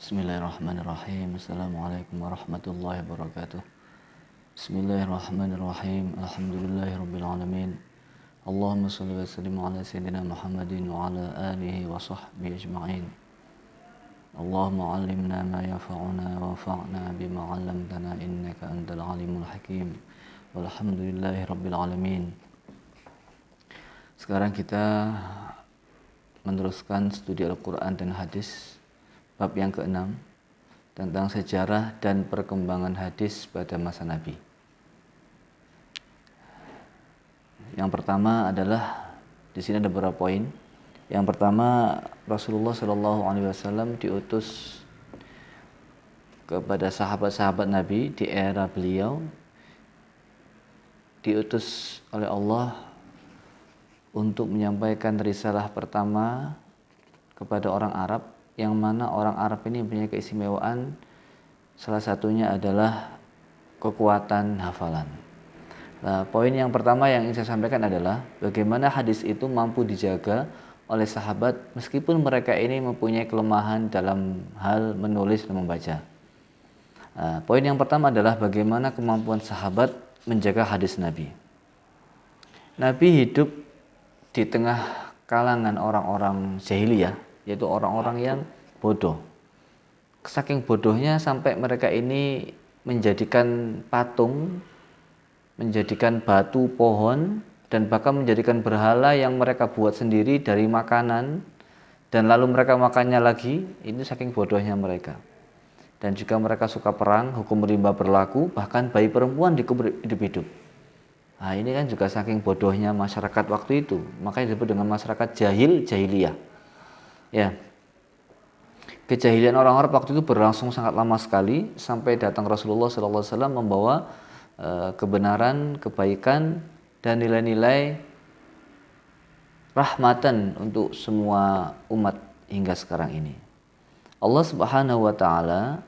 Bismillahirrahmanirrahim. Assalamualaikum warahmatullahi wabarakatuh. Bismillahirrahmanirrahim. Alhamdulillahirabbil alamin. Allahumma shalli wa sallim ala sayyidina Muhammadin wa ala alihi wa sahbihi ajma'in. Allahumma 'allimna ma yanfa'una wa anfa'na bima 'allamtana innaka antal alimul hakim. Walhamdulillahirabbil alamin. Sekarang kita meneruskan studi Al-Quran dan hadis bab yang ke-6 tentang sejarah dan perkembangan hadis pada masa Nabi. Yang pertama adalah di sini ada beberapa poin. Yang pertama, Rasulullah SAW diutus kepada sahabat-sahabat Nabi di era beliau, diutus oleh Allah untuk menyampaikan risalah pertama kepada orang Arab, yang mana orang Arab ini punya keistimewaan, salah satunya adalah kekuatan hafalan. Nah, poin yang pertama yang ingin saya sampaikan adalah bagaimana hadis itu mampu dijaga oleh sahabat meskipun mereka ini mempunyai kelemahan dalam hal menulis dan membaca. Nah, poin yang pertama adalah bagaimana kemampuan sahabat menjaga hadis Nabi. Nabi hidup di tengah kalangan orang-orang jahiliyah, yaitu orang-orang yang bodoh. Saking bodohnya sampai mereka ini menjadikan patung, menjadikan batu, pohon, dan bahkan menjadikan berhala yang mereka buat sendiri dari makanan, dan lalu mereka makannya lagi. Ini saking bodohnya mereka. Dan juga mereka suka perang, hukum rimba berlaku, bahkan bayi perempuan dikubur hidup-hidup. Nah, ini kan juga saking bodohnya masyarakat waktu itu. Makanya disebut dengan masyarakat jahiliyah. Ya, kejahilian orang Arab waktu itu berlangsung sangat lama sekali sampai datang Rasulullah SAW membawa kebenaran, kebaikan, dan nilai-nilai rahmatan untuk semua umat hingga sekarang ini. Allah Subhanahu wa Ta'ala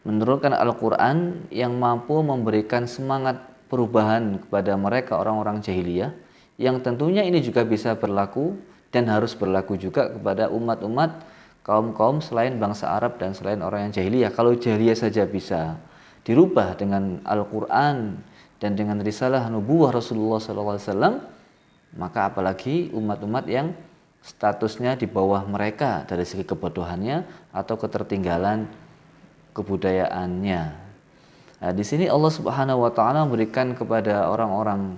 menurunkan Al-Quran yang mampu memberikan semangat perubahan kepada mereka orang-orang jahiliyah, yang tentunya ini juga bisa berlaku dan harus berlaku juga kepada umat-umat kaum-kaum selain bangsa Arab dan selain orang yang jahiliyah. Kalau jahiliyah saja bisa dirubah dengan Al-Quran dan dengan risalah nubuwah Rasulullah SAW, maka apalagi umat-umat yang statusnya di bawah mereka dari segi kebodohannya atau ketertinggalan kebudayaannya. Nah, di sini Allah Subhanahu wa Ta'ala memberikan kepada orang-orang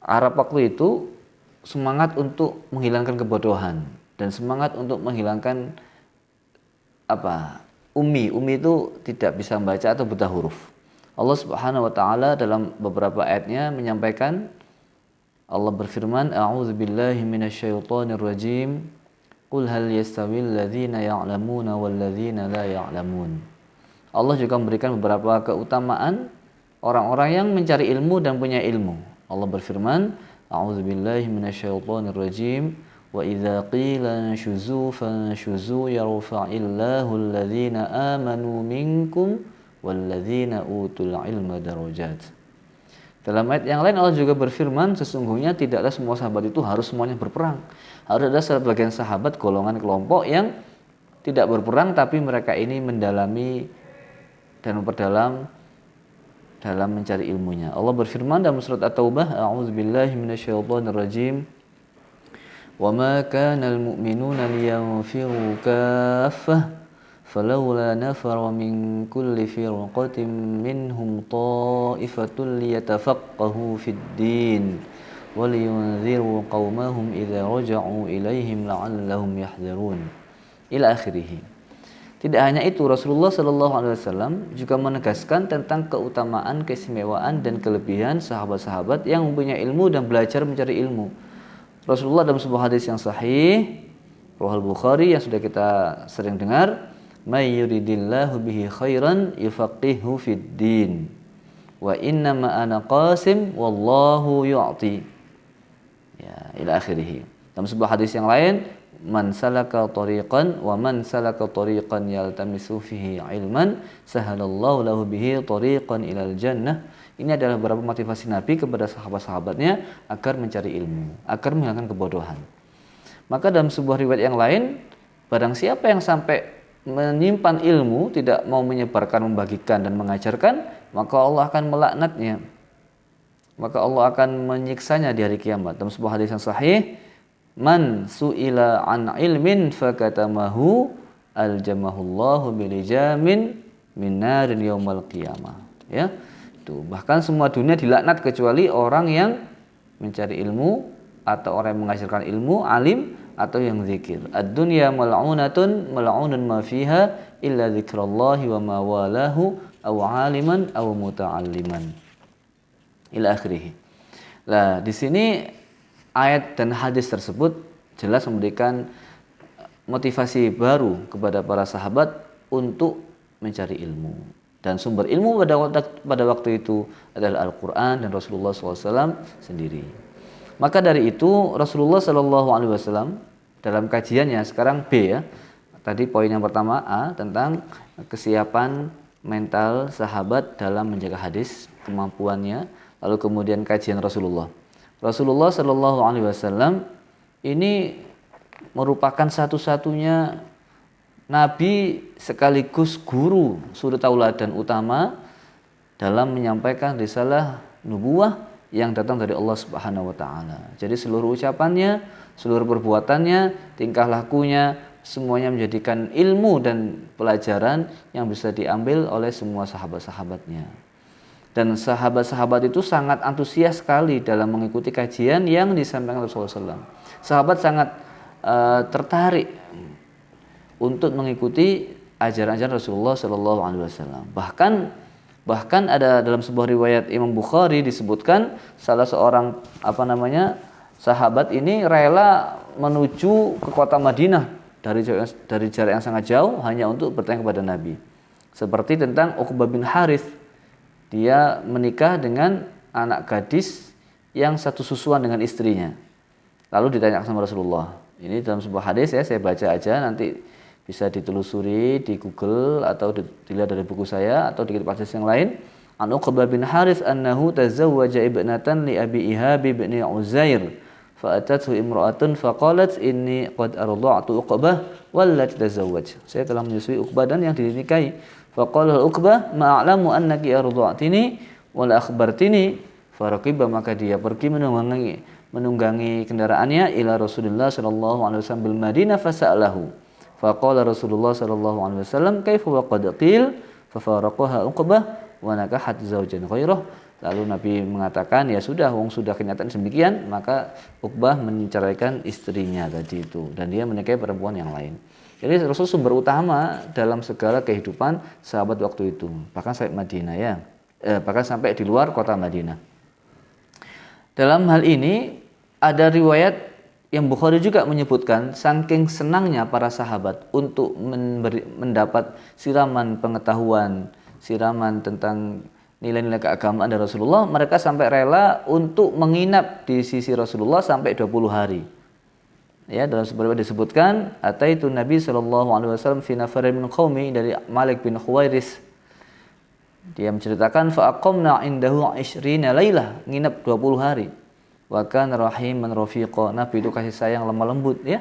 Arab waktu itu semangat untuk menghilangkan kebodohan dan semangat untuk menghilangkan ummi itu tidak bisa membaca atau buta huruf. Allah Subhanahu wa Ta'ala dalam beberapa ayatnya menyampaikan, Allah berfirman, a'udzubillahi minasyaitonir rajim, qul hal yastawil ladzina ya'lamuna wal ladzina la ya'lamun. Allah juga memberikan beberapa keutamaan orang-orang yang mencari ilmu dan punya ilmu. Allah berfirman, a'udzubillahi minasyaitonir rajim, wa idza qila shuzu fanshuzu yarfa'illahu alladhina amanu minkum walladzina utul ilma darajat. Dalam ayat yang lain Allah juga berfirman, sesungguhnya tidaklah semua sahabat itu harus semuanya berperang. Harus ada sebagian sahabat golongan kelompok yang tidak berperang tapi mereka ini mendalami dan memperdalam dalam mencari ilmunya. Allah berfirman dalam surat At-Taubah, a'udzubillahi minasyaitonir rajim, wa ma kana al-mu'minuna liyanfiru kaffah falawla nafara min kulli firqatin minhum ta'ifatun liyatafaqahu fid din wa liyunziru qaumahum idza raja'u ilaihim la'allahum yahdharun ila akhirih. Tidak hanya itu, Rasulullah SAW juga menegaskan tentang keutamaan, keistimewaan, dan kelebihan sahabat-sahabat yang mempunyai ilmu dan belajar mencari ilmu. Rasulullah dalam sebuah hadis yang sahih, Riwayat Bukhari yang sudah kita sering dengar, may yuridillahu bihi khairan yufaqihu fid din wa innama ana qasim wallahu yu'ti. Ya, ila akhirih. Dalam sebuah hadis yang lain, man salaka tariqan wa man salaka tariqan yaltamisu fihi ilman sahalallahu lahu bihi tariqan ilal jannah. Ini adalah beberapa motivasi Nabi kepada sahabat-sahabatnya agar mencari ilmu, agar menghilangkan kebodohan. Maka dalam sebuah riwayat yang lain, barang siapa yang sampai menyimpan ilmu, tidak mau menyebarkan, membagikan dan mengajarkan, maka Allah akan melaknatnya. Maka Allah akan menyiksanya di hari kiamat. Dalam sebuah hadis yang sahih, man su'ila an ilmin fakatamahu aljamahullahu bilijamin min narin yaumal qiyamah. Ya. Tuh, bahkan semua dunia dilaknat kecuali orang yang mencari ilmu atau orang yang mengajarkan ilmu, alim atau yang zikir. Ad-dunya mal'unatun mal'unun ma fiha illa dzikrallahi wa ma walahu aw aliman aw muta'alliman. Ila akhirih. Nah, di sini ayat dan hadis tersebut jelas memberikan motivasi baru kepada para sahabat untuk mencari ilmu. Dan sumber ilmu pada waktu itu adalah Al-Quran dan Rasulullah SAW sendiri. Maka dari itu Rasulullah SAW dalam kajiannya, sekarang B ya, tadi poin yang pertama A tentang kesiapan mental sahabat dalam menjaga hadis, kemampuannya. Lalu kemudian kajian Rasulullah. Rasulullah Shallallahu Alaihi Wasallam ini merupakan satu-satunya nabi sekaligus guru, suri tauladan utama dalam menyampaikan risalah nubuwah yang datang dari Allah Subhanahu Wa Taala. Jadi seluruh ucapannya, seluruh perbuatannya, tingkah lakunya, semuanya menjadikan ilmu dan pelajaran yang bisa diambil oleh semua sahabat-sahabatnya. Dan sahabat-sahabat itu sangat antusias sekali dalam mengikuti kajian yang disampaikan Rasulullah SAW. Sahabat sangat tertarik untuk mengikuti ajaran-ajaran Rasulullah SAW. Bahkan ada dalam sebuah riwayat Imam Bukhari disebutkan salah seorang sahabat ini rela menuju ke kota Madinah dari jarak yang sangat jauh hanya untuk bertanya kepada Nabi. Seperti tentang Uqbah bin Harith. Dia menikah dengan anak gadis yang satu susuan dengan istrinya. Lalu ditanyakan sama Rasulullah. Ini dalam sebuah hadis ya, saya baca aja, nanti bisa ditelusuri di Google atau dilihat dari buku saya atau di kitab hadis yang lain. An Uqbah bin Harith annahu tazawwaja ibnatan li Abi Ihab bin Uzair. Fa'atathu imra'atun faqalat inni qad arda'tu Uqbah wallati tazawwaj. Saya telah menyusui Uqbah dan yang dinikahi. Faqala Uqbah ma'alamu annaki arda'tini wala akhbartini. Faraqiba, maka dia pergi menunggangi kendaraannya ila Rasulullah sallallahu alaihi wasallam bil Madinah fasa'alahu. Faqala Rasulullah sallallahu alaihi wasallam kaifa wa qad qil fafaraqaha Uqbah wa nakahat zawjan ghairah. Lalu Nabi mengatakan, ya sudah, wong sudah kenyataan demikian, maka Uqbah menceraikan istrinya tadi itu dan dia menikahi perempuan yang lain. Jadi Rasul sumber utama dalam segala kehidupan sahabat waktu itu, bahkan sampai Madinah ya, bahkan sampai di luar kota Madinah. Dalam hal ini ada riwayat yang Bukhari juga menyebutkan saking senangnya para sahabat untuk mendapat siraman pengetahuan, siraman tentang nilai-nilai keagamaan dari Rasulullah, mereka sampai rela untuk menginap di sisi Rasulullah sampai 20 hari. Ya, dalam sebuah disebutkan ataitu Nabi sallallahu alaihi wasallam fi nafarin min qaumi, dari Malik bin Khuwairis. Dia menceritakan fa aqamna indahu 20 lailah, nginap 20 hari. Wa kana rahiman rafiqa, Nabi itu kasih sayang lemah lembut ya.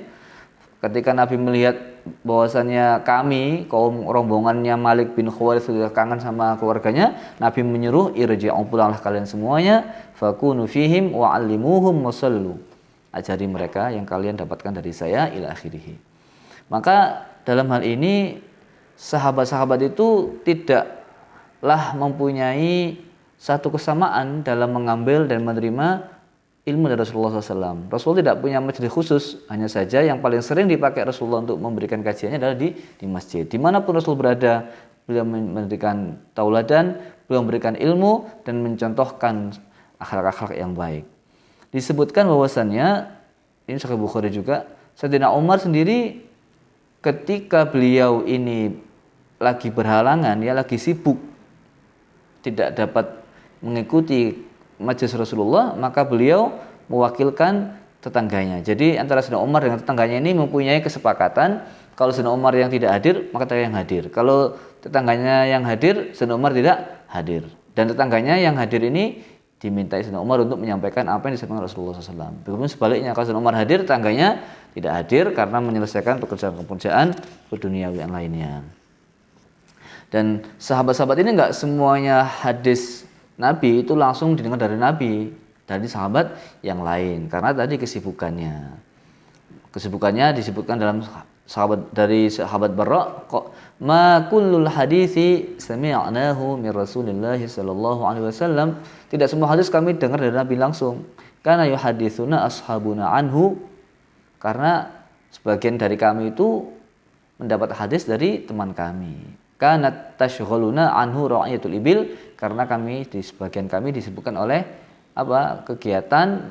Ketika Nabi melihat bahwasannya kami kaum rombongannya Malik bin Khuwairis sudah kangen sama keluarganya, Nabi menyuruh irji'u, pulanglah kalian semuanya, fakunu fihim wa 'allimuhum wasallu. Ajari mereka yang kalian dapatkan dari saya ila akhirih. Maka dalam hal ini sahabat-sahabat itu tidaklah mempunyai satu kesamaan dalam mengambil dan menerima ilmu dari Rasulullah SAW. Rasul tidak punya majelis khusus, hanya saja yang paling sering dipakai Rasulullah untuk memberikan kajiannya adalah di masjid. Dimanapun Rasul berada, beliau memberikan tauladan, beliau memberikan ilmu dan mencontohkan akhlak-akhlak yang baik. Disebutkan bahwasannya, ini Sahih Bukhari juga, Sayyidina Umar sendiri ketika beliau ini lagi berhalangan, ya lagi sibuk, tidak dapat mengikuti majelis Rasulullah, maka beliau mewakilkan tetangganya. Jadi antara Sayyidina Umar dengan tetangganya ini mempunyai kesepakatan, kalau Sayyidina Umar yang tidak hadir, maka tetangganya yang hadir. Kalau tetangganya yang hadir, Sayyidina Umar tidak hadir. Dan tetangganya yang hadir ini dimintai Sayyidina Umar untuk menyampaikan apa yang disampaikan Rasulullah SAW. Begitu sebaliknya, kalau Sayyidina Umar hadir, tetangganya tidak hadir karena menyelesaikan pekerjaan-pekerjaan duniawi yang lainnya. Dan sahabat-sahabat ini enggak semuanya hadis Nabi itu langsung didengar dari Nabi, dari sahabat yang lain, karena tadi kesibukannya. Kesibukannya disebutkan dalam sahabat Barra, kok ma kullul hadisi sami'nahu min Rasulillah sallallahu alaihi wasallam. Tidak semua hadis kami dengar dari Nabi langsung. Karena yuhaditsuna ashabuna anhu, karena sebagian dari kami itu mendapat hadis dari teman kami. Kana tashghaluna anhu ra'iyatul ibil, karena sebagian kami disebutkan oleh kegiatan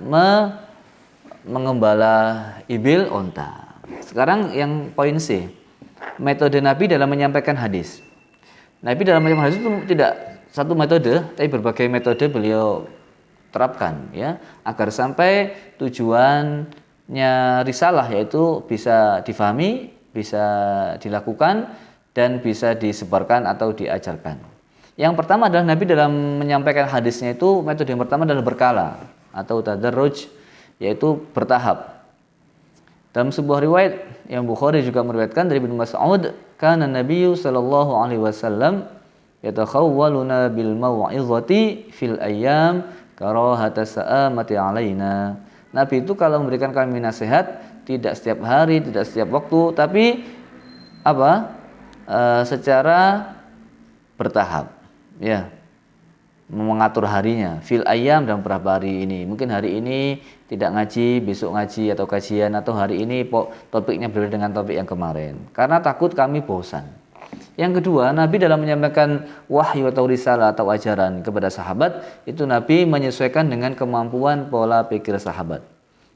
mengembala ibil, onta. Sekarang yang poin C, metode Nabi dalam menyampaikan hadis. Nabi dalam menyampaikan hadis itu tidak satu metode, tapi berbagai metode beliau terapkan, ya, agar sampai tujuannya risalah, yaitu bisa difahami, bisa dilakukan, dan bisa disebarkan atau diajarkan. Yang pertama adalah Nabi dalam menyampaikan hadisnya itu, metode yang pertama adalah berkala atau tadarruj, yaitu bertahap. Dalam sebuah riwayat yang Bukhari juga meriwayatkan dari Ibnu Mas'ud, kana Nabiyyu sallallahu alaihi wasallam yatakhawwaluna bil mau'izati fil ayyam karahata sa'amati alaina. Nabi itu kalau memberikan kami nasihat tidak setiap hari, tidak setiap waktu, tapi secara bertahap, ya, mengatur harinya. Fil ayyam, dalam beberapa hari ini. Mungkin hari ini tidak ngaji, besok ngaji atau kajian, atau hari ini topiknya berbeda dengan topik yang kemarin. Karena takut kami bosan. Yang kedua, Nabi dalam menyampaikan wahyu atau risalah atau ajaran kepada sahabat, itu Nabi menyesuaikan dengan kemampuan pola pikir sahabat.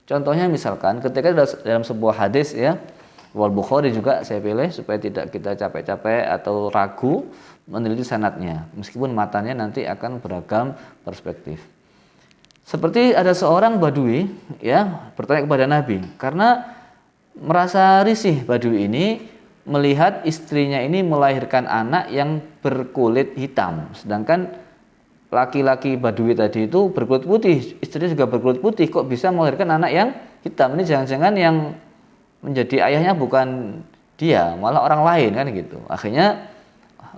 Contohnya misalkan ketika dalam sebuah hadis, ya, Wal Bukhari juga saya pilih supaya tidak kita capek-capek atau ragu meneliti sanadnya, meskipun matanya nanti akan beragam perspektif. Seperti ada seorang Badui, ya, bertanya kepada Nabi karena merasa risih. Badui ini melihat istrinya ini melahirkan anak yang berkulit hitam, sedangkan laki-laki Badui tadi itu berkulit putih, istrinya juga berkulit putih, kok bisa melahirkan anak yang hitam? Ini jangan-jangan yang menjadi ayahnya bukan dia, malah orang lain, kan gitu. Akhirnya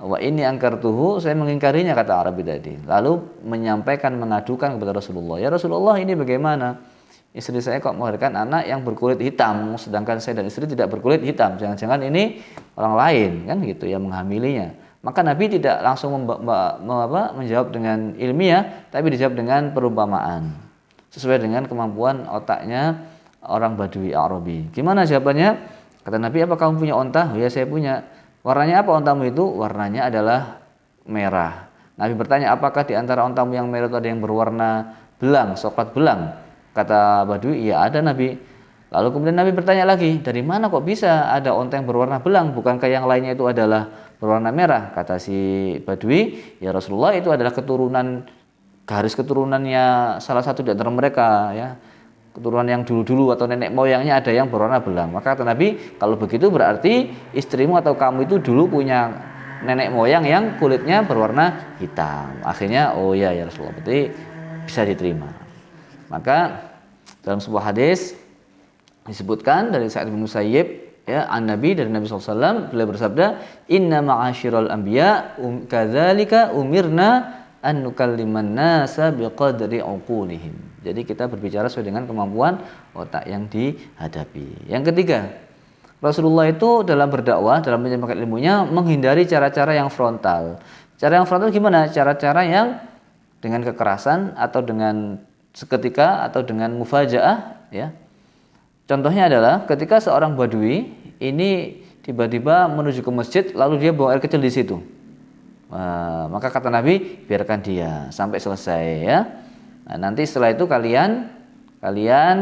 wa ini angkartuhu, saya mengingkarinya, kata Arabi tadi. Lalu menyampaikan, mengadukan kepada Rasulullah, ya Rasulullah, ini bagaimana? Istri saya kok melahirkan anak yang berkulit hitam, sedangkan saya dan istri tidak berkulit hitam. Jangan-jangan ini orang lain, kan gitu, yang menghamilinya. Maka Nabi tidak langsung menjawab dengan ilmiah, tapi dijawab dengan perumpamaan sesuai dengan kemampuan otaknya orang Badui Arabi. Gimana jawabannya? Kata Nabi, apa kamu punya onta? Oh, ya, saya punya. Warnanya apa ontamu itu? Warnanya adalah merah. Nabi bertanya, apakah di antara ontamu yang merah itu ada yang berwarna belang, coklat belang? Kata Badui, iya ada Nabi. Lalu kemudian Nabi bertanya lagi, dari mana kok bisa ada onta yang berwarna belang? Bukankah yang lainnya itu adalah berwarna merah? Kata si Badui, ya Rasulullah, itu adalah garis keturunannya salah satu di antara mereka, ya. Keturunan yang dulu-dulu atau nenek moyangnya ada yang berwarna belang. Maka kata Nabi, kalau begitu berarti istrimu atau kamu itu dulu punya nenek moyang yang kulitnya berwarna hitam. Akhirnya, oh ya Rasulullah, berarti bisa diterima. Maka dalam sebuah hadis disebutkan dari Sa'id bin Musayyib, ya, an-Nabi, dari Nabi SAW, beliau bersabda, inna ma'asyiral anbiya kadzalika umirna an nukalliman nasa biqadri uqulihim. Jadi kita berbicara sesuai dengan kemampuan otak yang dihadapi. Yang ketiga, Rasulullah itu dalam berdakwah, dalam menyampaikan ilmunya, menghindari cara-cara yang frontal. Cara yang frontal gimana? Cara-cara yang dengan kekerasan atau dengan seketika atau dengan mufajaah, ya. Contohnya adalah ketika seorang Badui ini tiba-tiba menuju ke masjid, lalu dia buang air kecil di situ. Maka kata Nabi, biarkan dia sampai selesai, ya. Nah, nanti setelah itu kalian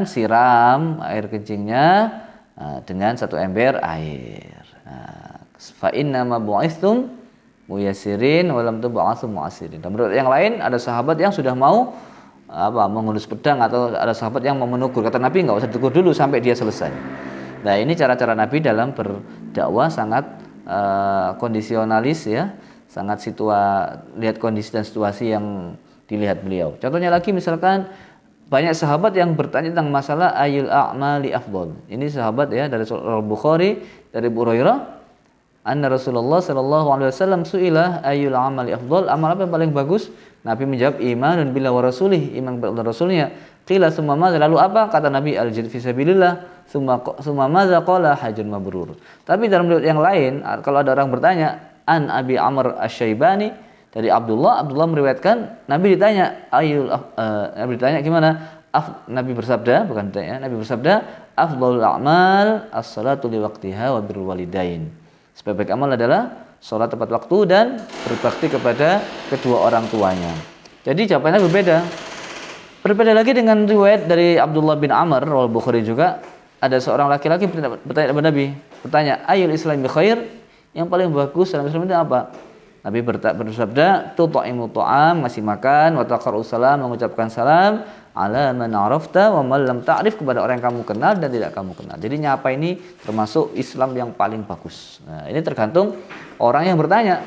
siram air kencingnya dengan satu ember air. Fa inna ma bu'ithum muyassirin wa lam tub'atsu mu'assirin. Dan menurut yang lain, ada sahabat yang sudah mau mengelus pedang, atau ada sahabat yang mau menegur. Kata Nabi, enggak usah ditegur dulu sampai dia selesai. Nah, ini cara-cara Nabi dalam berdakwah sangat kondisionalis, ya. Sangat lihat kondisi dan situasi yang dilihat beliau. Contohnya lagi misalkan banyak sahabat yang bertanya tentang masalah ayul a'mali afdal. Ini sahabat ya dari Al-Bukhari dari Abu Hurairah, anna Rasulullah sallallahu alaihi wasallam suila ayul amali afdal, amal apa yang paling bagus? Nabi menjawab imanun billahi wa rasulih, iman kepada Allah Rasulnya. Qila summa madza, lalu apa? Kata Nabi al-jihad fi sabilillah, summa madza qala hajjun mabrur. Tapi dalam riwayat yang lain kalau ada orang bertanya an Abi Amr Asy-Syaibani dari Abdullah meriwayatkan Nabi ditanya Nabi ditanya gimana? Nabi bersabda, bukan ditanya, Nabi bersabda afdhalul a'mal as-salatu li waqtiha wa birrul walidain. Sebaik amal adalah sholat tepat waktu dan berbakti kepada kedua orang tuanya. Jadi jawabannya berbeda. Berbeda lagi dengan riwayat dari Abdullah bin Amr, riwayat Bukhari juga, ada seorang laki-laki bertanya kepada Nabi, bertanya, "Ayyul Islami khair?" Yang paling bagus dalam Islam itu apa? Nabi bersabda, "Tut'imu ta'am," ngasih makan, wa taqra'u salam, mengucapkan salam, ala man arafta wa man lam ta'rif, kepada orang yang kamu kenal dan tidak kamu kenal. Jadi nyapa ini termasuk Islam yang paling bagus. Nah, ini tergantung orang yang bertanya.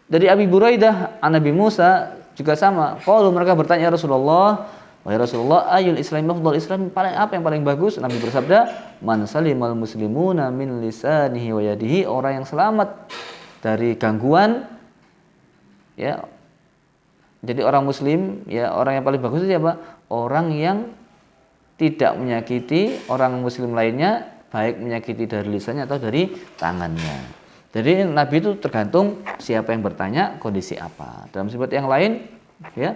Dari Abi Buraidah, an Nabi Musa juga sama. Qalu, mereka bertanya, "Ya Rasulullah, wahai Rasulullah, ayul Islam afdal, Islam paling apa yang paling bagus?" Nabi bersabda, "Man salimal muslimuna min lisanihi wa yadihi," orang yang selamat dari gangguan, ya. Jadi orang muslim, ya, orang yang paling bagus itu siapa? Orang yang tidak menyakiti orang muslim lainnya, baik menyakiti dari lisannya atau dari tangannya. Jadi Nabi itu tergantung siapa yang bertanya, kondisi apa. Dalam sifat yang lain, ya,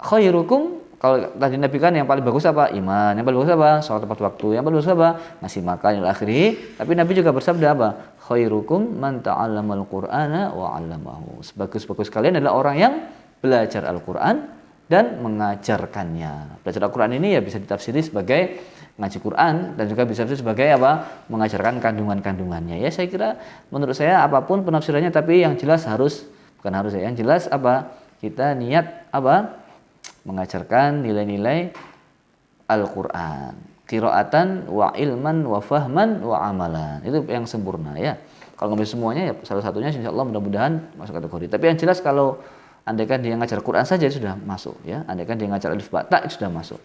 khairukum, kalau tadi Nabi kan yang paling bagus apa? Iman. Yang paling bagus apa? Sholat tepat waktu. Yang paling bagus apa? Ngasih makan ila akhirih. Tapi Nabi juga bersabda apa? Khairukum man ta'allamal Qur'ana wa 'allamahu. Sebagus-bagus kalian adalah orang yang belajar Al-Qur'an dan mengajarkannya. Belajar Al-Qur'an ini ya bisa ditafsiri sebagai ngaji Quran dan juga bisa sebagai apa? Mengajarkan kandungan-kandungannya. Ya, saya kira menurut saya apapun penafsirannya, tapi yang jelas bukan harus ya. Yang jelas apa? Kita niat apa? Mengajarkan nilai-nilai Al-Qur'an. Qiraatan wa ilman wa fahman wa amalan. Itu yang sempurna ya. Kalau ngambil semuanya ya salah satunya insyaallah mudah-mudahan masuk kategori. Tapi yang jelas kalau andaikan dia ngajar Quran saja sudah masuk ya. Andaikan dia ngajar alif ba ta sudah masuk.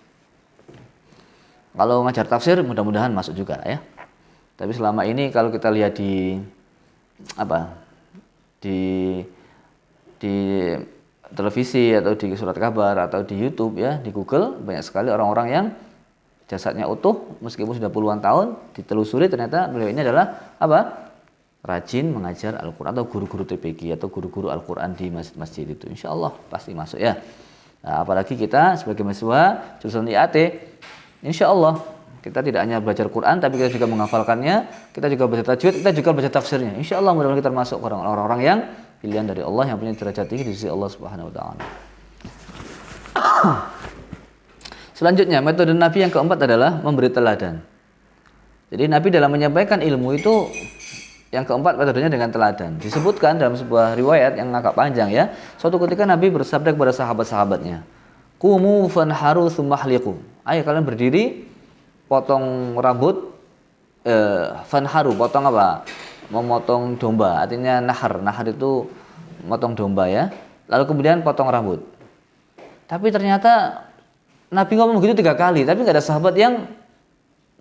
Kalau ngajar tafsir mudah-mudahan masuk juga ya. Tapi selama ini kalau kita lihat di televisi atau di surat kabar atau di YouTube ya, di Google, banyak sekali orang-orang yang jasadnya utuh meskipun sudah puluhan tahun, ditelusuri ternyata beliau ini adalah apa? Rajin mengajar Al-Qur'an atau guru-guru TPQ atau guru-guru Al-Qur'an di masjid-masjid itu. Insyaallah pasti masuk ya. Nah, apalagi kita sebagai mahasiswa jurusan IAT, insyaallah kita tidak hanya belajar Quran tapi kita juga menghafalkannya, kita juga baca tajwid, kita juga baca tafsirnya. Insyaallah mudah-mudahan kita termasuk orang-orang yang pilihan dari Allah yang punya derajat tinggi di sisi Allah Subhanahu wa taala. Selanjutnya, metode Nabi yang keempat adalah memberi teladan. Jadi Nabi dalam menyampaikan ilmu itu yang keempat metodenya dengan teladan. Disebutkan dalam sebuah riwayat yang agak panjang ya. Suatu ketika Nabi bersabda kepada sahabat-sahabatnya, "Qumu fanharu tsumma hliqu." Ayo kalian berdiri, potong rambut, fanharu, potong apa? Memotong domba, artinya nahar. Nahar itu motong domba ya. Lalu kemudian potong rambut. Tapi ternyata Nabi ngomong begitu 3 kali, tapi nggak ada sahabat yang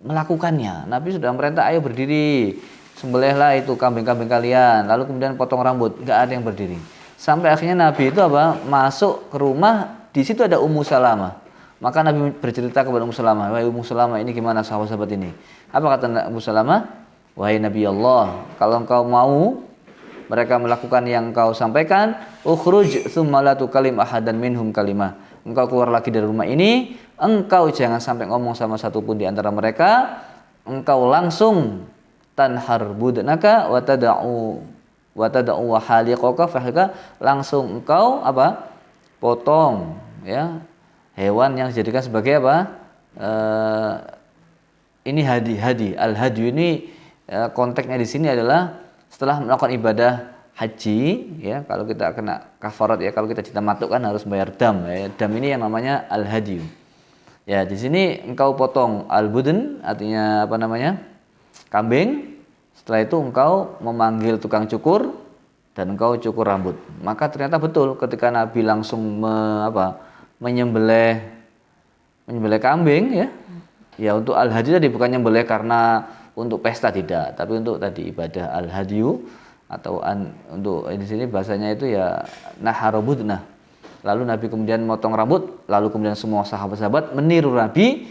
melakukannya. Nabi sudah merintah, ayo berdiri, sembelihlah itu kambing-kambing kalian, lalu kemudian potong rambut, nggak ada yang berdiri. Sampai akhirnya Nabi itu masuk ke rumah, di situ ada Ummu Salamah. Maka Nabi bercerita kepada Ummu Salamah, "Wahai Ummu Salamah, ini gimana sahabat-sahabat ini?" Apa kata Ummu Salamah? "Wahai Nabi Allah, kalau engkau mau mereka melakukan yang engkau sampaikan, ukhruj tsumma la tukallim ahadan minhum kalimah." Engkau keluar lagi dari rumah ini, engkau jangan sampai ngomong sama satupun di antara mereka, engkau langsung tanhar budnaka wa tad'u wa haliqaka fahika, langsung engkau potong ya hewan yang dijadikan sebagai ini hadi. Al-hadi ini konteksnya di sini adalah setelah melakukan ibadah haji ya, kalau kita kena kafarat ya, kalau kita cinta matuk kan harus bayar dam ya. Dam ini yang namanya al-hadi. Ya, di sini engkau potong al-budn, artinya kambing. Setelah itu engkau memanggil tukang cukur dan engkau cukur rambut. Maka ternyata betul ketika Nabi langsung menyembelih kambing ya. Ya untuk al-hadi tadi bukan nyembelih karena untuk pesta tidak, tapi untuk tadi ibadah al-hadiyu atau untuk di sini bahasanya itu ya naharobudna. Lalu Nabi kemudian motong rambut, lalu kemudian semua sahabat-sahabat meniru Nabi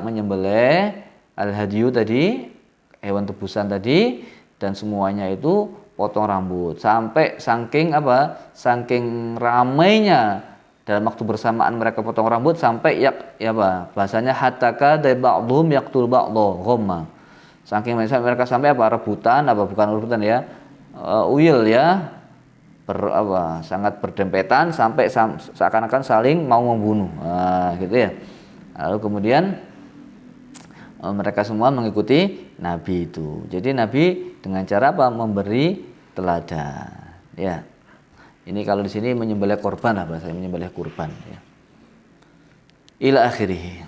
menyembelih al-hadiyu tadi, hewan tebusan tadi, dan semuanya itu potong rambut sampai saking ramainya dalam waktu bersamaan mereka potong rambut sampai bahasanya hataka de ba'dhum yaqtul ba'dho ghamma. Saking mereka sampai rebutan bukan rebutan ya. Uyil ya. Sangat berdempetan sampai seakan-akan saling mau membunuh. Nah, gitu ya. Lalu kemudian mereka semua mengikuti Nabi itu. Jadi Nabi dengan cara memberi teladan. Ya. Ini kalau di sini menyembelih korban bahasanya menyembelih kurban ya. Ila akhirih.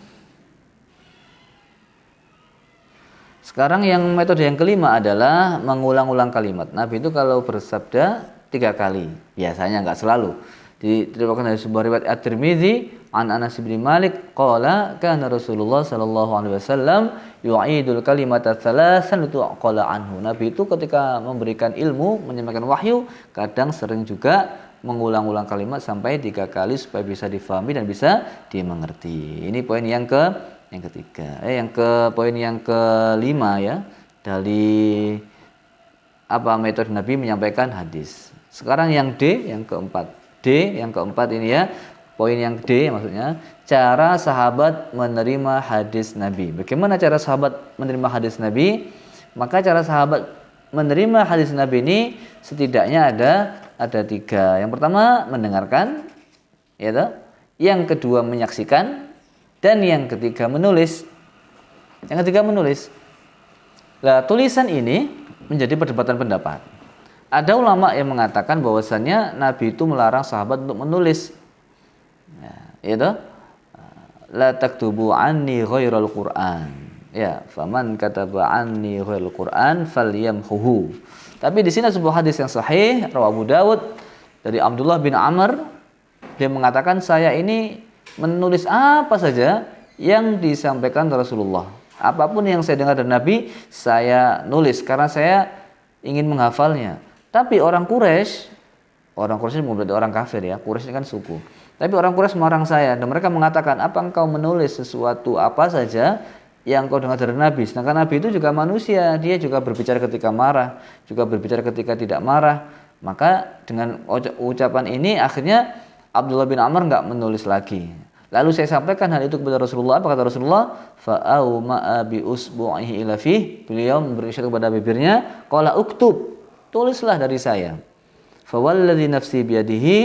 Sekarang yang metode yang kelima adalah mengulang-ulang kalimat. Nabi itu kalau bersabda 3 kali, biasanya enggak selalu. Diriwayatkan dari sebuah riwayat At-Tirmidzi an Anas bin Malik qala kana Rasulullah sallallahu alaihi wasallam yu'idul kalimata thalatsan tuqala anhu. Nabi itu ketika memberikan ilmu, menyampaikan wahyu, kadang sering juga mengulang-ulang kalimat sampai 3 kali supaya bisa difahami dan bisa dimengerti. Ini poin yang ketiga. Poin yang kelima ya dari metode Nabi menyampaikan hadis. Sekarang yang yang keempat ini ya. Poin yang D maksudnya cara sahabat menerima hadis Nabi. Bagaimana cara sahabat menerima hadis Nabi? Maka cara sahabat menerima hadis Nabi ini setidaknya ada 3. Yang pertama mendengarkan, ya toh. Yang kedua menyaksikan, dan yang ketiga menulis. Nah, tulisan ini menjadi perdebatan pendapat. Ada ulama yang mengatakan bahwasannya Nabi itu melarang sahabat untuk menulis. Ya toh? La taktubu anni ghairal Qur'an. Ya, faman kataba anni ghairal Qur'an falyamhuhu. Tapi di sini sebuah hadis yang sahih rawi Abu Dawud dari Abdullah bin Amr, dia mengatakan saya ini menulis apa saja yang disampaikan Rasulullah. Apapun yang saya dengar dari Nabi, saya nulis karena saya ingin menghafalnya. Tapi orang Quraisy ini bukan berarti orang kafir ya. Quraisy ini kan suku. Tapi orang Quraisy melarang saya dan mereka mengatakan, "Apa engkau menulis sesuatu apa saja yang kau dengar dari Nabi?" Sedangkan Nabi itu juga manusia, dia juga berbicara ketika marah, juga berbicara ketika tidak marah. Maka dengan ucapan ini akhirnya Abdullah bin Amr enggak menulis lagi. Lalu saya sampaikan hal itu kepada Rasulullah. Apa kata Rasulullah? Fa'auma bi usbu'ihi ila fih. Beliau memberi isyarat kepada bibirnya, qala uktub. Tulislah dari saya. Fa walladzi nafsi biyadihi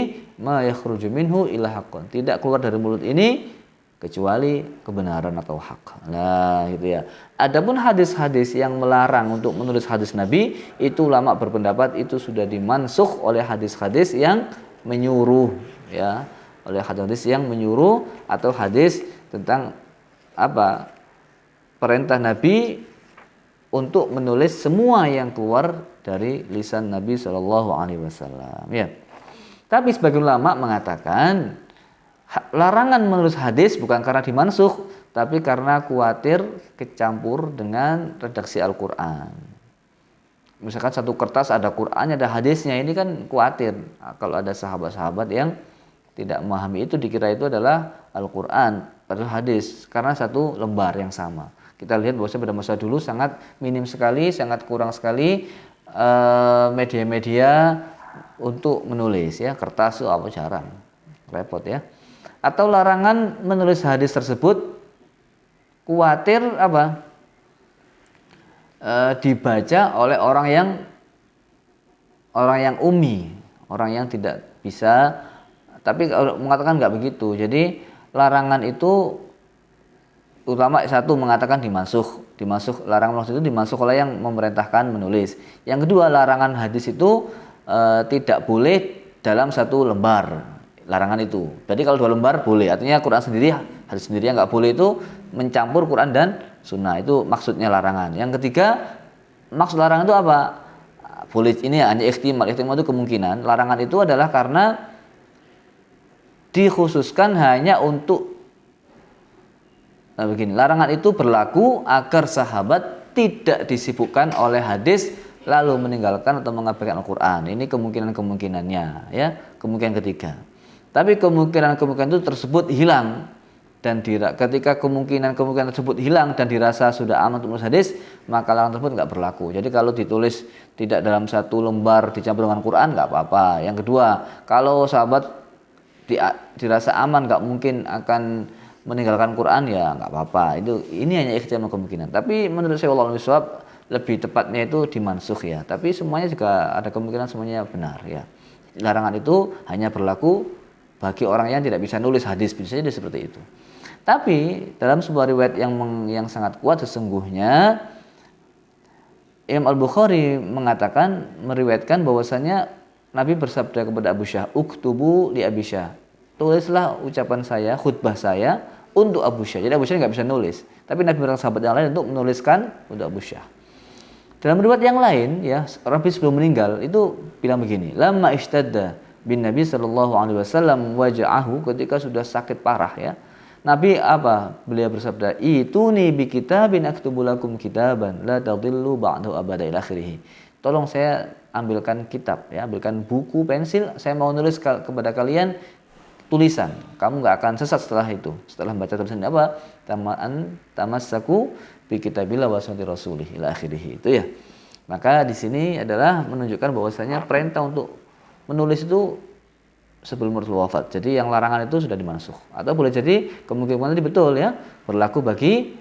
ma yakhruju minhu illa haqqun. Tidak keluar dari mulut ini kecuali kebenaran atau hak. Nah, gitu ya. Adapun hadis-hadis yang melarang untuk menulis hadis Nabi, itu ulama berpendapat itu sudah dimansukh oleh hadis-hadis yang menyuruh ya. Oleh hadis yang menyuruh atau hadis tentang perintah Nabi untuk menulis semua yang keluar dari lisan Nabi Shallallahu Alaihi Wasallam. Ya. Tapi sebagian ulama mengatakan larangan menulis hadis bukan karena dimansukh, tapi karena khawatir kecampur dengan redaksi Al-Quran. Misalkan satu kertas ada Qurannya, ada hadisnya, ini kan khawatir kalau ada sahabat-sahabat yang tidak memahami itu, dikira itu adalah Al-Quran padahal hadis, karena satu lembar yang sama. Kita lihat bahwa pada masa dulu sangat minim sekali, sangat kurang sekali media-media untuk menulis ya, kertas itu jarang, repot ya. Atau larangan menulis hadis tersebut khawatir dibaca oleh orang yang ummi, orang yang tidak bisa. Tapi mengatakan enggak begitu. Jadi larangan itu ulama satu mengatakan dimansukh. Larangan itu dimansukh oleh yang memerintahkan menulis. Yang kedua, larangan hadis itu tidak boleh dalam satu lembar. Larangan itu. Jadi kalau 2 lembar boleh. Artinya Quran sendiri, hadis sendiri enggak boleh itu mencampur Quran dan sunnah. Itu maksudnya larangan. Yang ketiga, maksud larangan itu apa? boleh ini hanya ihtimal itu kemungkinan. Larangan itu adalah karena dikhususkan hanya untuk begini. Larangan itu berlaku agar sahabat tidak disibukkan oleh hadis lalu meninggalkan atau mengabaikan Al-Qur'an. Ini kemungkinan-kemungkinannya ya, kemungkinan ketiga. Tapi kemungkinan-kemungkinan itu tersebut hilang dan ketika kemungkinan-kemungkinan tersebut hilang dan dirasa sudah aman untuk menulis hadis, maka larangan tersebut nggak berlaku. Jadi kalau ditulis tidak dalam satu lembar dicampur dengan Quran nggak apa-apa. Yang kedua, kalau sahabat dirasa aman nggak mungkin akan meninggalkan Quran ya nggak apa-apa. Ini hanya ihtimal kemungkinan. Tapi menurut saya wallahu a'lam lebih tepatnya itu dimansukh ya. Tapi semuanya juga ada kemungkinan semuanya benar ya. Larangan itu hanya berlaku bagi orang yang tidak bisa nulis hadis, biasanya seperti itu. Tapi dalam sebuah riwayat yang sangat kuat sesungguhnya Imam Al-Bukhari meriwayatkan bahwasanya Nabi bersabda kepada Abu Syah, "Uktubu li Abi Syah." Tulislah ucapan saya, khutbah saya untuk Abu Syah. Jadi Abu Syah nggak bisa nulis, tapi Nabi berkata sahabat yang lain untuk menuliskan untuk Abu Syah. Dalam riwayat yang lain ya, Nabi sebelum meninggal itu bilang begini, "Lamma ishtadda bin Nabi sallallahu alaihi wasallam waja'ahu," ketika sudah sakit parah ya. Nabi beliau bersabda, "Ituni bi kitabin aktubu lakum kitaban la tadillu ba'dahu abada ila akhirih." Tolong saya ambilkan kitab ya, ambilkan buku, pensil, saya mau nulis kepada kalian tulisan. Kamu enggak akan sesat setelah itu. Setelah membaca tulisan apa? Tamassaku bi kitabillah wa sunnati rasulih ila akhirih. Itu ya. Maka di sini adalah menunjukkan bahwasanya perintah untuk menulis itu sebelum Rasul wafat. Jadi yang larangan itu sudah dimansukh. Atau boleh jadi kemungkinan ini betul ya, berlaku bagi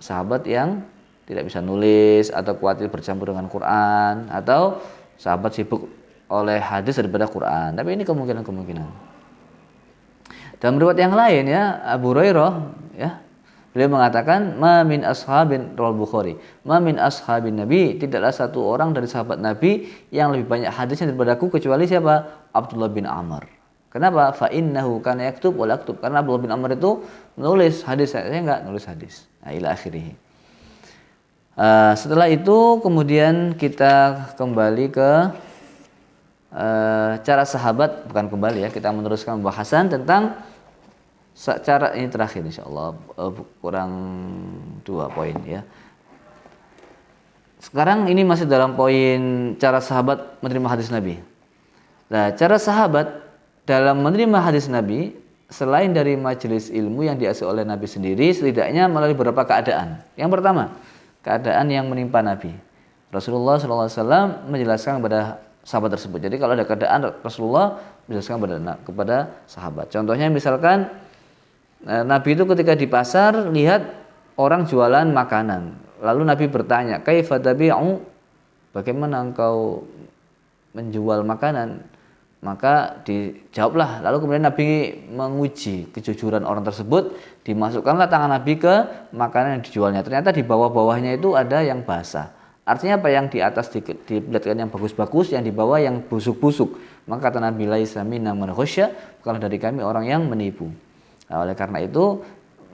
sahabat yang tidak bisa nulis atau khawatir bercampur dengan Quran atau sahabat sibuk oleh hadis daripada Quran. Tapi ini kemungkinan-kemungkinan. Dalam riwayat yang lain ya, Abu Hurairah ya, beliau mengatakan, "Ma min ashabin," rawal Bukhari, "Ma min ashabin Nabi," tidaklah satu orang dari sahabat Nabi yang lebih banyak hadisnya daripada aku kecuali siapa? Abdullah bin Amr. Kenapa? Fa innahu kana yaktub wa yaktub. Karena Abdullah bin Amr itu menulis hadis, saya enggak nulis hadis. Nah, ila akhirih. Setelah itu kemudian kita kembali ke cara sahabat, bukan kembali ya, kita meneruskan pembahasan tentang cara ini terakhir insyaallah, kurang 2 poin ya. Sekarang ini masih dalam poin cara sahabat menerima hadis Nabi. Nah, cara sahabat dalam menerima hadis Nabi selain dari majelis ilmu yang diasuh oleh Nabi sendiri, setidaknya melalui beberapa keadaan. Yang pertama, keadaan yang menimpa Nabi. Rasulullah SAW menjelaskan kepada sahabat tersebut. Jadi kalau ada keadaan Rasulullah menjelaskan kepada sahabat. Contohnya misalkan Nabi itu ketika di pasar lihat orang jualan makanan. Lalu Nabi bertanya, "Kaifa tabi'u?" Bagaimana engkau menjual makanan? Maka dijawablah. Lalu kemudian Nabi menguji kejujuran orang tersebut. Dimasukkanlah tangan Nabi ke makanan yang dijualnya. Ternyata di bawah-bawahnya itu ada yang basah. Artinya apa? Yang di atas dilihatkan yang bagus-bagus, yang di bawah yang busuk-busuk. Maka kata Nabi, "Laisa minna man ghasya," bukanlah dari kami orang yang menipu. Nah, oleh karena itu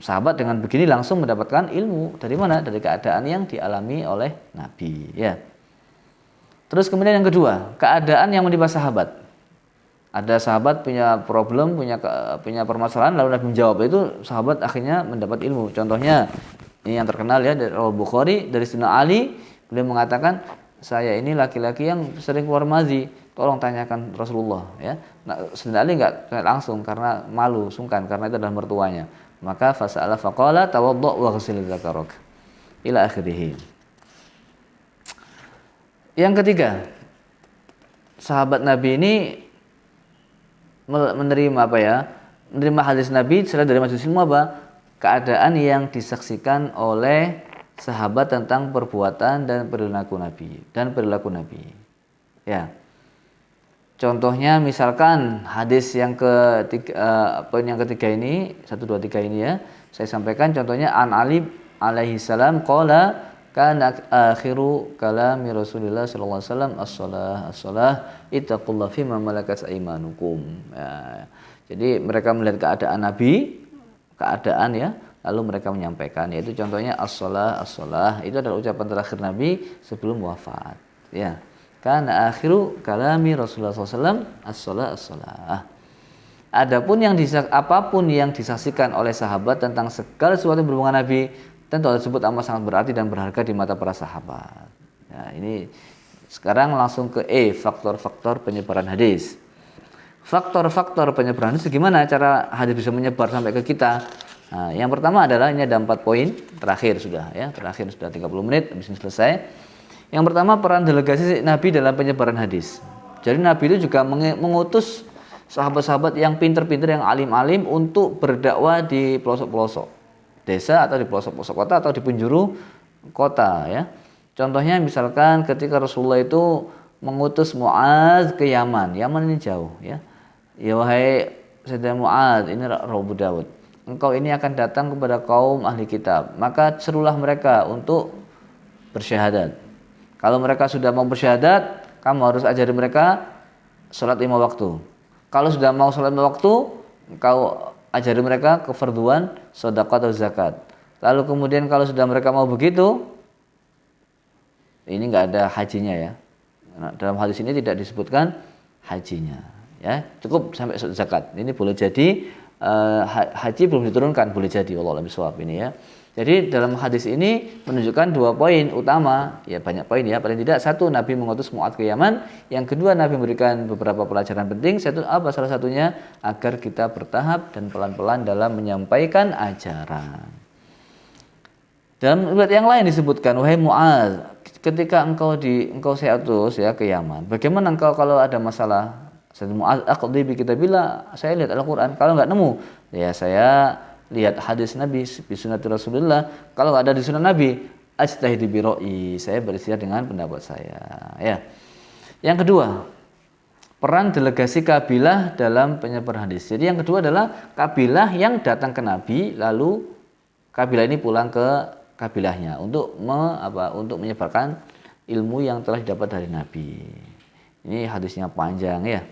sahabat dengan begini langsung mendapatkan ilmu dari mana? Dari keadaan yang dialami oleh Nabi ya. Terus kemudian yang kedua, keadaan yang menimpa sahabat. Ada sahabat punya problem, punya permasalahan, lalu Nabi menjawab, itu sahabat akhirnya mendapat ilmu. Contohnya ini yang terkenal ya dari Al-Bukhari, dari Sayyidina Ali, beliau mengatakan, "Saya ini laki-laki yang sering keluar mazi, tolong tanyakan Rasulullah ya." Nah, Sayyidina Ali enggak langsung karena malu, sungkan karena itu adalah mertuanya. Maka fasa'ala faqala tawaddo' wa ghsil dzakarak ila akhirih. Yang ketiga, sahabat Nabi ini menerima menerima hadis Nabi selain dari majelis ilmu keadaan yang disaksikan oleh sahabat tentang perbuatan dan perilaku Nabi ya. Contohnya misalkan hadis yang poin yang ketiga ini 1 2 3 ini ya, saya sampaikan contohnya an Ali alaihi salam qala kana akhiru kalami Rasulillah sallallahu alaihi wasallam as-shalah ittaqullaha fima malakat aymanukum ya. Jadi mereka melihat keadaan Nabi, keadaan ya, lalu mereka menyampaikan, yaitu contohnya as-shalah itu adalah ucapan terakhir Nabi sebelum wafat ya. Kana akhiru kalami Rasulullah SAW as-shalah. Adapun apapun yang disaksikan oleh sahabat tentang segala sesuatu yang berhubungan Nabi, tentu hal tersebut amat sangat berarti dan berharga di mata para sahabat. Ya, ini sekarang langsung ke faktor-faktor penyebaran hadis. Faktor-faktor penyebaran hadis, gimana cara hadis bisa menyebar sampai ke kita? Nah, yang pertama adalah ini ada 4 poin terakhir sudah 30 menit habis ini selesai. Yang pertama, peran delegasi Nabi dalam penyebaran hadis. Jadi Nabi itu juga mengutus sahabat-sahabat yang pinter-pinter, yang alim-alim untuk berdakwah di pelosok-pelosok desa atau di pelosok-pelosok kota atau di penjuru kota ya. Contohnya misalkan ketika Rasulullah itu mengutus Mu'adz ke Yaman. Yaman ini jauh ya. Ya wahai Sayyidina Mu'adz, ini Abu Dawud. Engkau ini akan datang kepada kaum ahli kitab, maka serulah mereka untuk bersyahadat. Kalau mereka sudah mau bersyahadat, kamu harus ajari mereka sholat 5 waktu. Kalau sudah mau sholat 5 waktu, engkau ajari mereka kefarduan, sedekah atau zakat. Lalu kemudian kalau sudah mereka mau begitu, ini nggak ada hajinya ya. Nah, dalam hadis ini tidak disebutkan hajinya. Ya, cukup sampai zakat. Ini boleh jadi haji belum diturunkan, boleh jadi wallahu a'lam bishawab ini ya. Jadi dalam hadis ini menunjukkan 2 poin utama, ya banyak poin ya. Paling tidak 1, Nabi mengutus Mu'adz ke Yaman. Yang kedua, Nabi memberikan beberapa pelajaran penting. Salah satunya agar kita bertahap dan pelan-pelan dalam menyampaikan ajaran. Dalam riwayat yang lain disebutkan, wahai Mu'adz, ketika engkau saya utus ya ke Yaman, bagaimana engkau kalau ada masalah? Sayyidina Mu'adz, aqdi bi kitabillah, saya lihat Al-Qur'an. Kalau enggak nemu, ya saya lihat hadis Nabi bi sunnati Rasulullah. Kalau enggak ada di sunnah Nabi, ajtahidu bi ra'yi, saya beristihad dengan pendapat saya ya. Yang kedua, peran delegasi kabilah dalam penyebar hadis. Jadi yang kedua adalah kabilah yang datang ke Nabi, lalu kabilah ini pulang ke kabilahnya untuk menyebarkan ilmu yang telah didapat dari Nabi. Ini hadisnya panjang ya.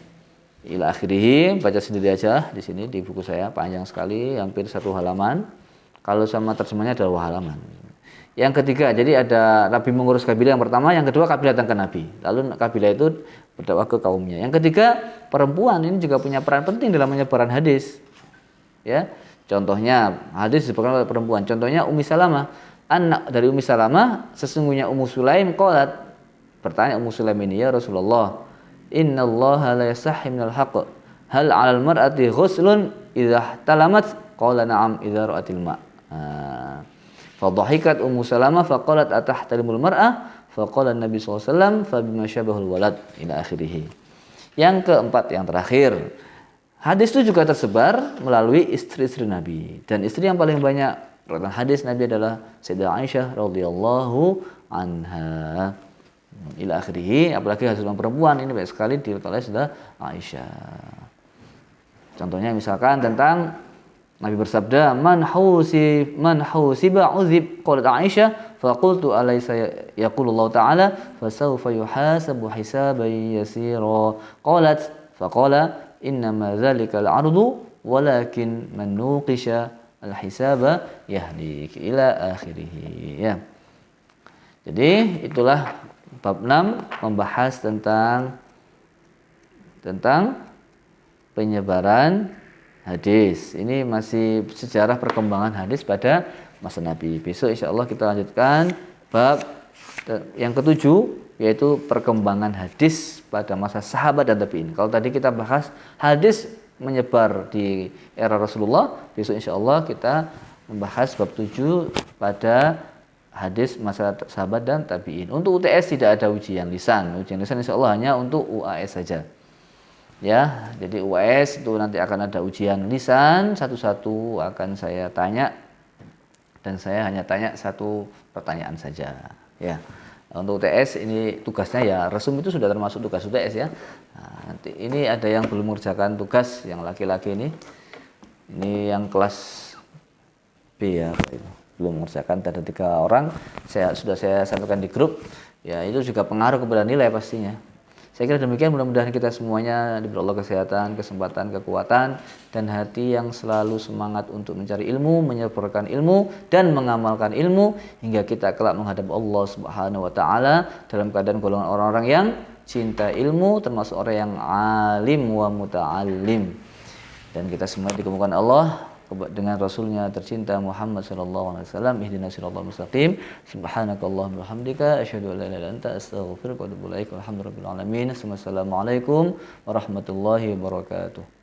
Ila akhirih, baca sendiri aja di sini di buku saya, panjang sekali, hampir 1 halaman. Kalau sama terjemahnya ada 2 halaman. Yang ketiga, jadi ada Nabi mengurus kabilah yang pertama, yang kedua kabilah datang ke Nabi. Lalu kabilah itu berdakwah ke kaumnya. Yang ketiga, perempuan ini juga punya peran penting dalam penyebaran hadis. Ya. Contohnya hadis disebutkan oleh perempuan. Contohnya Ummi Salamah, anak dari Ummi Salamah, sesungguhnya Ummu Sulaim qalat, bertanya Ummu Sulaim ini, ya Rasulullah, innallaha la yasahhi minal haqq, hal 'alal mar'ati ghuslun idza talamat? Qala na'am idza ra'atil ma'. Fadhahikat Ummu Salamah faqalat atahtalimul mar'ah? Faqala Nabi sallallahu alaihi wasallam fa bima syabahul walad ila akhirih. Yang keempat, yang terakhir, hadis itu juga tersebar melalui istri-istri Nabi, dan istri yang paling banyak riwayat hadis Nabi adalah Sayyidah Aisyah radhiyallahu anha ila akhirih. Apalagi hadis perempuan ini banyak sekali diriwayatkan oleh Sayyidah Aisyah. Contohnya misalkan tentang Nabi bersabda, man husiba uzib, qalat Aisyah fa qultu alaysa yaqulu Allah ta'ala fasawfa yuhasabu hisaban yasira, qalat faqala innama dzalika al-'ardu walakin man nuqisha al-hisaba yahdik ila akhirih ya. Jadi itulah bab 6 membahas tentang penyebaran hadis. Ini masih sejarah perkembangan hadis pada masa Nabi. Besok insya Allah kita lanjutkan bab yang ke-7, yaitu perkembangan hadis pada masa sahabat dan tabi'in. Kalau tadi kita bahas hadis menyebar di era Rasulullah, besok insya Allah kita membahas bab 7 pada hadis masa sahabat dan tabi'in. Untuk UTS tidak ada ujian lisan. Ujian lisan insya Allah hanya untuk UAS saja. Ya, jadi UAS itu nanti akan ada ujian lisan, satu-satu akan saya tanya, dan saya hanya tanya 1 pertanyaan saja. Ya, untuk UTS ini tugasnya ya, resum itu sudah termasuk tugas UTS ya. Nah, nanti ini ada yang belum mengerjakan tugas, yang laki-laki ini yang kelas B ya, belum mengerjakan, ada 3 orang. Sudah saya sampaikan di grup. Ya, itu juga pengaruh kepada nilai pastinya. Saya kira demikian, mudah-mudahan kita semuanya diberi Allah kesehatan, kesempatan, kekuatan, dan hati yang selalu semangat untuk mencari ilmu, menyebarkan ilmu, dan mengamalkan ilmu, hingga kita kelak menghadap Allah Subhanahu wa Ta'ala dalam keadaan golongan orang-orang yang cinta ilmu, termasuk orang yang alim wa muta'allim. Dan kita semua dikumpulkan Allah dengan Rasulnya tercinta Muhammad sallallahu alaihi wasallam. Ihdinas siratal mustaqim. Subhanakallahumma wabihamdika asyhadu an la ilaha illa anta astaghfiruka wa atubu ilaik. Walhamdulillahirabbil alamin. Assalamualaikum warahmatullahi wabarakatuh.